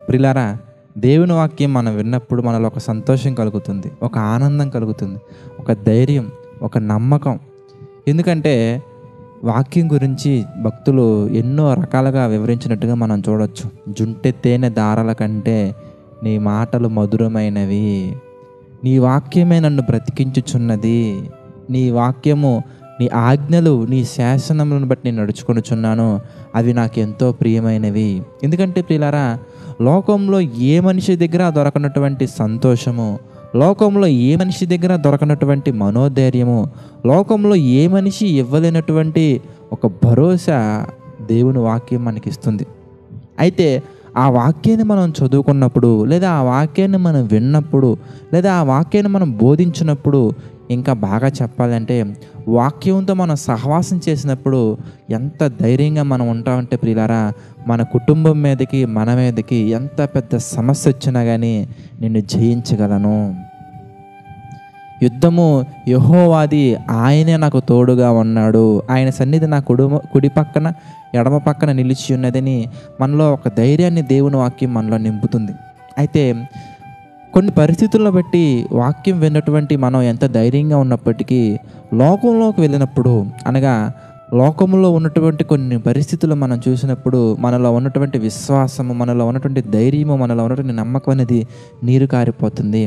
ప్రిలారా, దేవుని వాక్యం మనం విన్నప్పుడు మనలో ఒక సంతోషం కలుగుతుంది, ఒక ఆనందం కలుగుతుంది, ఒక ధైర్యం, ఒక నమ్మకం. ఎందుకంటే వాక్యం గురించి భక్తులు ఎన్నో రకాలుగా వివరించినట్టుగా మనం చూడవచ్చు. జుంటె తేనె దారాల కంటే నీ మాటలు మధురమైనవి, నీ వాక్యమే నన్ను బ్రతికించుచున్నది, నీ వాక్యము, నీ ఆజ్ఞలు, నీ శాసనములను బట్టి నేను నడుచుకొనుచున్నాను, అవి నాకు ఎంతో ప్రియమైనవి. ఎందుకంటే ప్రియులారా, లోకంలో ఏ మనిషి దగ్గర దొరకనటువంటి సంతోషము, లోకంలో ఏ మనిషి దగ్గర దొరకనటువంటి మనోధైర్యము, లోకంలో ఏ మనిషి ఇవ్వలేనటువంటి ఒక భరోసా దేవుని వాక్యం మనకిస్తుంది. అయితే ఆ వాక్యాన్ని మనం చదువుకున్నప్పుడు, లేదా ఆ వాక్యాన్ని మనం విన్నప్పుడు, లేదా ఆ వాక్యాన్ని మనం బోధించినప్పుడు, ఇంకా బాగా చెప్పాలంటే వాక్యంతో మనం సహవాసం చేసినప్పుడు ఎంత ధైర్యంగా మనం ఉంటామంటే ప్రియులారా, మన కుటుంబం మీదకి, మన మీదకి ఎంత పెద్ద సమస్య వచ్చినా కానీ నిన్ను జయించగలను. యుద్ధము యెహోవాది, ఆయనే నాకు తోడుగా ఉన్నాడు, ఆయన సన్నిధి నా కుడి పక్కన ఎడమ పక్కన నిలిచి ఉన్నదని మనలో ఒక ధైర్యాన్ని దేవుని వాక్యం మనలో నింపుతుంది. అయితే కొన్ని పరిస్థితులను బట్టి వాక్యం విన్నటువంటి మనం ఎంత ధైర్యంగా ఉన్నప్పటికీ లోకంలోకి వెళ్ళినప్పుడు, అనగా లోకంలో ఉన్నటువంటి కొన్ని పరిస్థితులు మనం చూసినప్పుడు మనలో ఉన్నటువంటి విశ్వాసము, మనలో ఉన్నటువంటి ధైర్యము, మనలో ఉన్నటువంటి నమ్మకం అనేది నీరు కారిపోతుంది.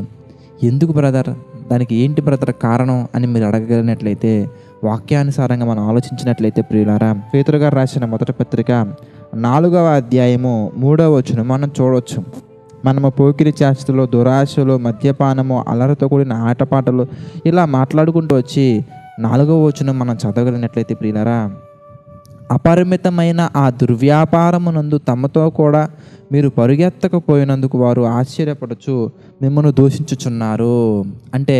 ఎందుకు బ్రదర్, దానికి ఏంటి బ్రదర్ కారణం అని మీరు అడగలిగినట్లయితే, వాక్యానుసారంగా మనం ఆలోచించినట్లయితే ప్రియులారా, పేతురు గారు రాసిన మొదటి పత్రిక 4వ అధ్యాయము 3వ వచనం మనం చూడవచ్చు. మనము పోకిరి చేష్టలు, దురాశలు, మద్యపానము, అల్లరితో కూడిన ఆటపాటలు ఇలా మాట్లాడుకుంటూ వచ్చి 4వ వచనం మనం చదవగలిగినట్లయితే ప్రియులారా, అపరిమితమైన ఆ దుర్వ్యాపారమునందు తమతో కూడా మీరు పరుగెత్తకపోయినందుకు వారు ఆశ్చర్యపడచ్చు మిమ్మల్ని దూషించుచున్నారు. అంటే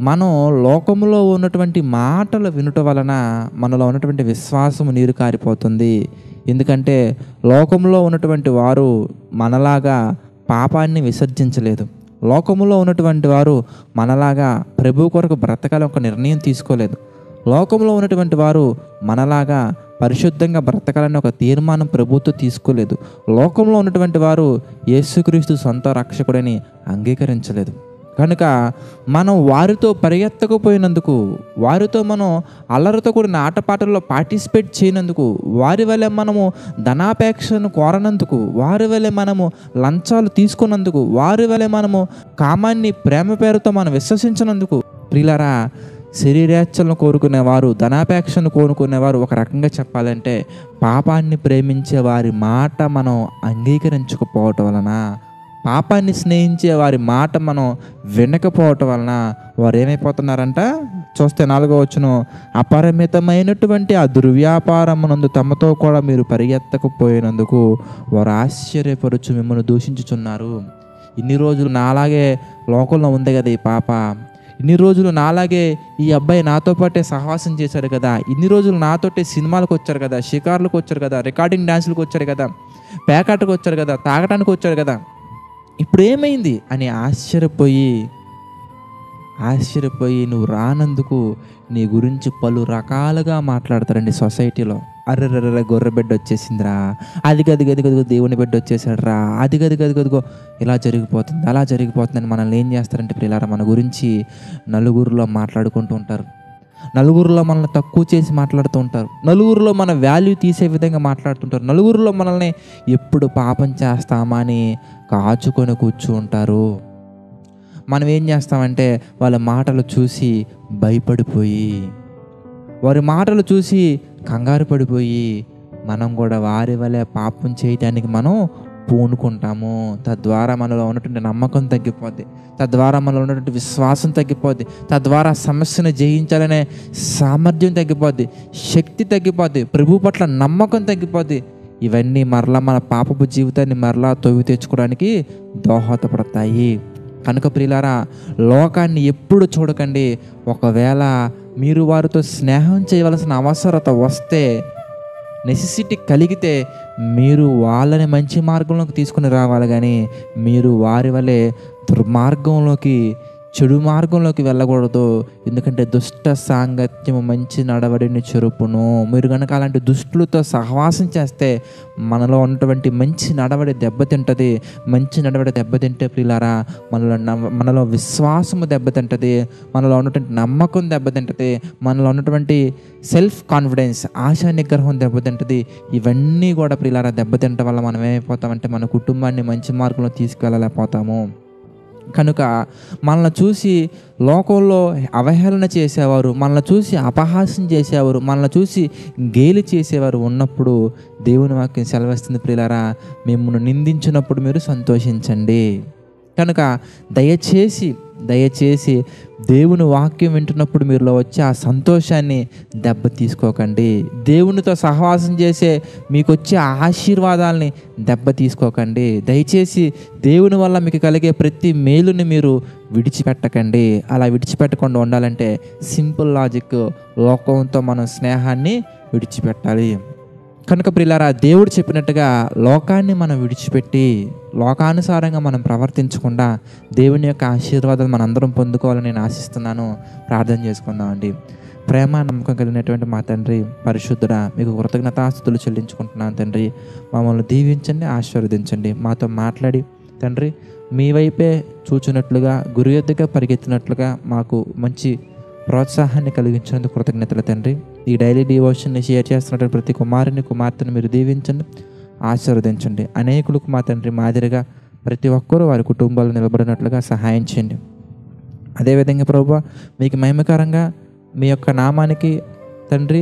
మనం లోకములో ఉన్నటువంటి మాటలు వినుట వలన మనలో ఉన్నటువంటి విశ్వాసము నీరు కారిపోతుంది. ఎందుకంటే లోకంలో ఉన్నటువంటి వారు మనలాగా పాపాన్ని విసర్జించలేదు, లోకములో ఉన్నటువంటి వారు మనలాగా ప్రభు కొరకు బ్రతకాలని ఒక నిర్ణయం తీసుకోలేదు, లోకంలో ఉన్నటువంటి వారు మనలాగా పరిశుద్ధంగా బ్రతకాలని ఒక తీర్మానం ప్రభుత్వం తీసుకోలేదు, లోకంలో ఉన్నటువంటి వారు యేసుక్రీస్తు సొంత రక్షకుడని అంగీకరించలేదు. కనుక మనం వారితో పరిగెత్తకపోయినందుకు, వారితో మనం అల్లరితో కూడిన ఆటపాటల్లో పార్టిసిపేట్ చేయనందుకు, వారి వల్ల మనము ధనాపేక్షను కోరనందుకు, వారి వల్ల మనము లంచాలు తీసుకున్నందుకు, వారి వల్ల మనము కామాన్ని ప్రేమ పేరుతో మనం విశ్వసించినందుకు, ప్రియులారా, శరీరేచ్ఛలను కోరుకునేవారు, ధనాపేక్షను కోరుకునేవారు, ఒక రకంగా చెప్పాలంటే పాపాన్ని ప్రేమించే వారి మాట మనం అంగీకరించకపోవటం వలన, పాపాన్ని స్నేహించే వారి మాట మనం వినకపోవటం వలన వారు ఏమైపోతున్నారంట చూస్తే 4వ వచనం, అపరిమితమైనటువంటి ఆ దుర్వ్యాపారమునందు తమతో కూడా మీరు పరిగెత్తకపోయినందుకు వారు ఆశ్చర్యపరుచు మిమ్మల్ని దూషించుచున్నారు. ఇన్ని రోజులు నాలాగే లోకంలో ఉంది కదా ఈ పాప, ఇన్ని రోజులు నాలాగే ఈ అబ్బాయి నాతో పాటే సహవాసం చేశాడు కదా, ఇన్ని రోజులు నాతోటే సినిమాలకు వచ్చారు కదా, షికార్లకు వచ్చారు కదా, రికార్డింగ్ డ్యాన్సులకు వచ్చారు కదా, పేకాటకు వచ్చారు కదా, తాగటానికి వచ్చారు కదా, ఇప్పుడు ఏమైంది అని ఆశ్చర్యపోయి నువ్వు రానందుకు నీ గురించి పలు రకాలుగా మాట్లాడతారండి సొసైటీలో. అర్రర్ర గొర్రె బిడ్డ వచ్చేసిందిరా, అది గదిగో దేవుని బిడ్డ వచ్చేసాడు రా, అది గదిగో ఇలా జరిగిపోతుంది, అలా జరిగిపోతుందని మనల్ని ఏం చేస్తారంటే ప్రియులారా, మన గురించి నలుగురిలో మాట్లాడుకుంటూ ఉంటారు, నలుగురిలో మనల్ని తక్కువ చేసి మాట్లాడుతూ ఉంటారు, నలుగురిలో మన వాల్యూ తీసే విధంగా మాట్లాడుతుంటారు, నలుగురిలో మనల్ని ఎప్పుడు పాపం చేస్తామా అని కాచుకొని కూర్చుంటారు. మనం ఏం చేస్తామంటే వాళ్ళ మాటలు చూసి భయపడిపోయి, వారి మాటలు చూసి కంగారు పడిపోయి మనం కూడా వారి వలె పాపం చేయడానికి మనం పూనుకుంటాము. తద్వారా మనలో ఉన్నటువంటి నమ్మకం తగ్గిపోద్ది, తద్వారా మనలో ఉన్నటువంటి విశ్వాసం తగ్గిపోద్ది, తద్వారా సమస్యను జయించాలనే సామర్థ్యం తగ్గిపోద్ది, శక్తి తగ్గిపోద్ది, ప్రభు పట్ల నమ్మకం తగ్గిపోద్ది. ఇవన్నీ మరలా మన పాపపు జీవితాన్ని మరలా తొవ్వి తెచ్చుకోవడానికి దోహదపడతాయి. కనుక ప్రియులారా, లోకాన్ని ఎప్పుడు చూడకండి. ఒకవేళ మీరు వారితో స్నేహం చేయవలసిన అవసరత వస్తే, నెసెసిటీ కలిగితే మీరు వాళ్ళని మంచి మార్గంలోకి తీసుకుని రావాలి, కానీ మీరు వారి వల్లే దుర్మార్గంలోకి చెడు మార్గంలోకి వెళ్ళకూడదు. ఎందుకంటే దుష్ట సాంగత్యము మంచి నడవడిని చెరుపును. మీరు కనుక అలాంటి దుష్టులతో సహవాసం చేస్తే మనలో ఉన్నటువంటి మంచి నడవడి దెబ్బతింటుంది. మంచి నడవడి దెబ్బతింటే ప్రియులారా మనలో విశ్వాసము దెబ్బతింటుంది, మనలో ఉన్నటువంటి నమ్మకం దెబ్బతింటుంది, మనలో ఉన్నటువంటి సెల్ఫ్ కాన్ఫిడెన్స్, ఆశా నిగ్రహం దెబ్బతింటుంది. ఇవన్నీ కూడా ప్రియులారా దెబ్బతింటం వల్ల మనం ఏమైపోతామంటే మన కుటుంబాన్ని మంచి మార్గంలో తీసుకెళ్ళలేకపోతాము. కనుక మనల్ని చూసి లోకంలో అవహేళన చేసేవారు, మనల్ని చూసి అపహాస్యం చేసేవారు, మనల్ని చూసి గేలి చేసేవారు ఉన్నప్పుడు దేవుని వాక్యం సెలవిస్తుంది ప్రియులారా, మిమ్మల్ని నిందించినప్పుడు మీరు సంతోషించండి. కనుక దయచేసి దేవుని వాక్యం వింటున్నప్పుడు మీరులో వచ్చే ఆ సంతోషాన్ని దెబ్బ తీసుకోకండి. దేవునితో సహవాసం చేసే మీకు వచ్చే ఆశీర్వాదాలని దెబ్బ తీసుకోకండి. దయచేసి దేవుని వల్ల మీకు కలిగే ప్రతి మేలుని మీరు విడిచిపెట్టకండి. అలా విడిచిపెట్టకుండా ఉండాలంటే సింపుల్ లాజిక్, లోకంతో మనం స్నేహాన్ని విడిచిపెట్టాలి. కనుక ప్రియులారా, దేవుడు చెప్పినట్టుగా లోకాన్ని మనం విడిచిపెట్టి లోకానుసారంగా మనం ప్రవర్తించకుండా దేవుని యొక్క ఆశీర్వాదాలు మనందరం పొందుకోవాలని నేను ఆశిస్తున్నాను. ప్రార్థన చేసుకుందామండి. ప్రేమ నమ్మకం కలిగినటువంటి మా తండ్రి పరిశుద్ధుడా, మీకు కృతజ్ఞతాస్తుతులు చెల్లించుకుంటున్నాను తండ్రి. మమ్మల్ని దీవించండి, ఆశీర్వదించండి. మాతో మాట్లాడి తండ్రి మీ వైపే చూచినట్లుగా, గురి ఎద్దుగా పరిగెత్తినట్లుగా మాకు మంచి ప్రోత్సాహాన్ని కలిగించినందుకు కృతజ్ఞతలు తండ్రి. ఈ డైలీ డివోషన్ని షేర్ చేస్తున్నటువంటి ప్రతి కుమార్తెను మీరు దీవించండి, ఆశీర్వదించండి. అనేకులకు మా తండ్రి మాదిరిగా ప్రతి ఒక్కరూ వారి కుటుంబాలు నిలబడినట్లుగా సహాయం చేయండి. అదేవిధంగా ప్రభువా, మీకు మహిమకరంగా మీ యొక్క నామానికి తండ్రి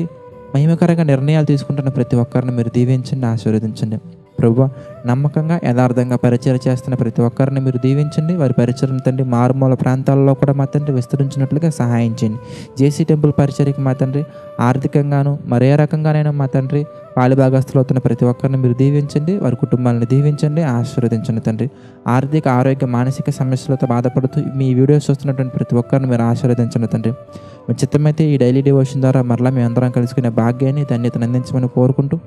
మహిమకరంగా నిర్ణయాలు తీసుకుంటున్న ప్రతి ఒక్కరిని మీరు దీవించండి, ఆశీర్వదించండి. ప్రభువా, నమ్మకంగా యథార్థంగా పరిచయం చేస్తున్న ప్రతి ఒక్కరిని మీరు దీవించండి. వారి పరిచయం తండ్రి మారుమూల ప్రాంతాల్లో కూడా మా తండ్రి విస్తరించినట్లుగా సహాయం చేయండి. జేసీ టెంపుల్ పరిచర్యకి మా తండ్రి ఆర్థికంగాను మరే రకంగానైనా మా తండ్రి పాలిభాగస్తులు అవుతున్న ప్రతి ఒక్కరిని మీరు దీవించండి, వారి కుటుంబాలను దీవించండి, ఆశీర్వదించండి తండ్రి. ఆర్థిక, ఆరోగ్య, మానసిక సమస్యలతో బాధపడుతూ మీ వీడియోస్ చూస్తున్నటువంటి ప్రతి ఒక్కరిని మీరు ఆశీర్వదించండి తండ్రి. మీ చిత్తమైతే ఈ డైలీ డివోషన్ ద్వారా మరలా మేము అందరం కలుసుకునే భాగ్యాన్ని, ధన్యతను అందించమని కోరుకుంటూ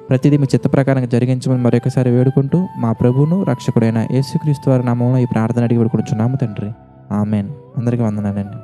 ప్రతిదీ మీ చిత్త ప్రకారంగా జరిగించమని మరొకసారి వేడుకుంటూ మా ప్రభువును రక్షకుడైన యేసుక్రీస్తు వారి నామంలో ఈ ప్రార్థన అడిగి వేడుకుంటున్నాము తండ్రి. ఆమెన్. అందరికీ వందనాలండి.